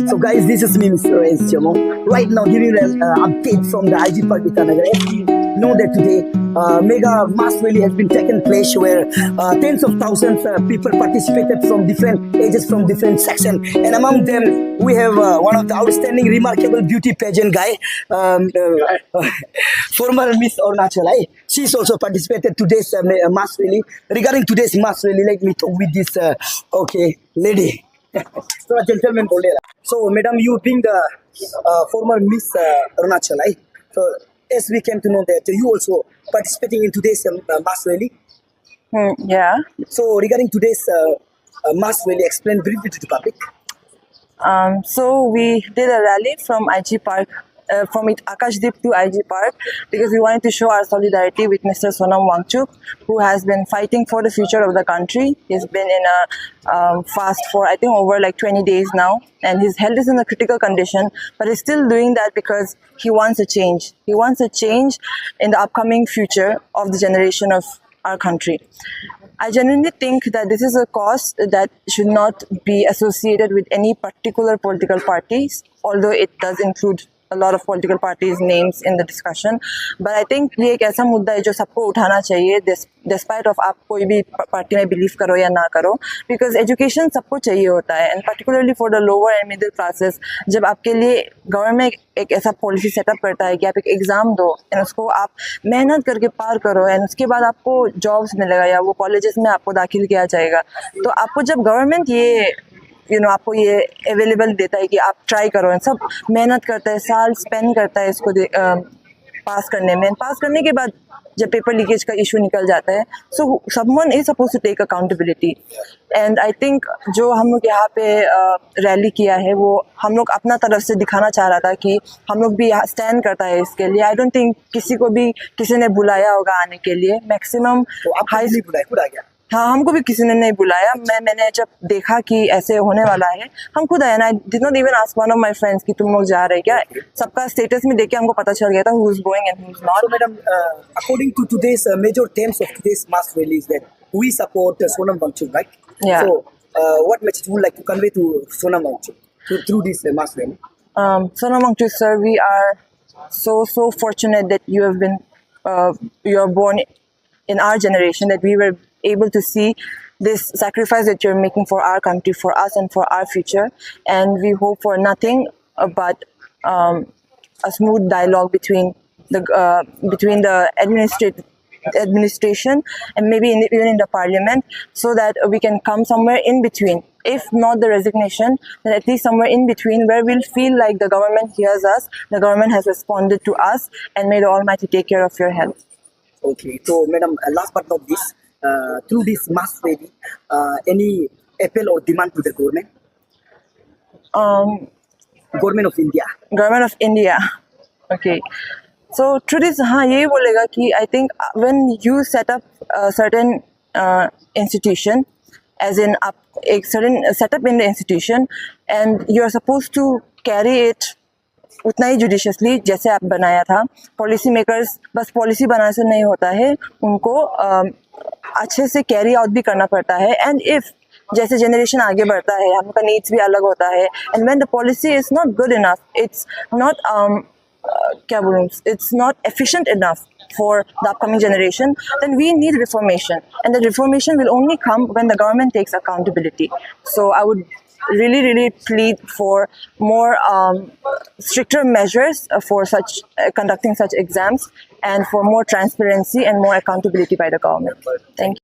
So guys, this is me, Mr. S. Jamo. Right now, giving an update from the IG Park Itanagar. As we know that today, mega mass rally has been taken place where tens of thousands people participated from different ages, from different sections, and among them we have one of the outstanding, remarkable beauty pageant guy, former Miss Arunachal. She's also participated today's mass rally. Regarding today's mass rally, let me talk with this lady. So, gentleman, so, madam, you being the former Miss Arunachal, so as we came to know that you also participating in today's mass rally. Yeah. So, regarding today's mass rally, explain briefly to the public. So we did a rally from IG Park, from Akashdeep to IG Park, because we wanted to show our solidarity with Mr. Sonam Wangchuk, who has been fighting for the future of the country. He's been in a fast for, I think, over like 20 days now, and his health is in a critical condition, but he's still doing that because he wants a change. He wants a change in the upcoming future of the generation of our country. I genuinely think that this is a cause that should not be associated with any particular political parties, although it does include a lot of political parties' names in the discussion. But I think ये एक ऐसा मुद्दा है जो सबको उठाना चाहिए, despite of आप कोई भी पार्टी में believe करो या ना करो, because education सबको चाहिए होता है, and particularly for the lower and middle classes, जब आपके लिए government एक ऐसा policy setup करता है कि आप एक exam दो, and उसको आप मेहनत करके पार करो, and उसके बाद आपको jobs मिलेगा या वो colleges में आपको दाखिल किया जाएगा, तो आपको जब government ये आपको ये अवेलेबल देता है कि आप ट्राई करो, सब मेहनत करता है, साल स्पेंड करता है इसको पास करने में, पास करने के बाद जब पेपर लीकेज का इशू निकल जाता है, so someone is suppose to take accountability. And I think जो हम लोग यहाँ पे रैली किया है, वो हम लोग अपना तरफ से दिखाना चाह रहा था कि हम लोग भी स्टैंड करता है इसके लिए. आई डोंट थिंक किसी ने बुलाया होगा आने के लिए. मैक्सिमम हाँ, हमको भी किसी ने नहीं बुलाया. मैंने जब देखा कि ऐसे होने वाला है, हम खुद आए. I did not even ask one of my friends कि तुम लोग जा रहे क्या. सबका स्टेटस में देख के हमको पता चल गया था who is going and who is not. So, madam, according to today's major themes of today's mass rally is that we support Sonam Wangchuk, right? Yeah. So, what message would you like to convey to Sonam Wangchuk through this mass rally? Sonam Wangchuk, sir, we are so fortunate that you have been you are born in our generation, that we were able to see this sacrifice that you're making for our country, for us and for our future, and we hope for nothing but a smooth dialogue between the administration and maybe even in the parliament, so that we can come somewhere in between. If not the resignation, then at least somewhere in between, where we'll feel like the government hears us, the government has responded to us, and may the Almighty take care of your health. Okay, so madam, last but not least, through this mass rally, any appeal or demand to the government? Government of India. Government of India. Okay. So through this, हाँ यही बोलेगा कि I think when you set up a certain institution, as in एक certain setup in the institution, and you are supposed to carry it उतना ही judiciously जैसे आप बनाया था. पॉलिसी मेकर्स बस पॉलिसी बनाने से नहीं होता है, उनको अच्छे से कैरी आउट भी करना पड़ता है. एंड इफ जैसे जनरेशन आगे बढ़ता है, हमका नीड्स भी अलग होता है, and when the policy is not good enough, it's not क्या बोलूँ, it's not efficient enough for the upcoming generation, then we need reformation, and the reformation will only come when the government takes accountability. So I would really plead for more stricter measures for such conducting such exams, and for more transparency and more accountability by the government. Thank you.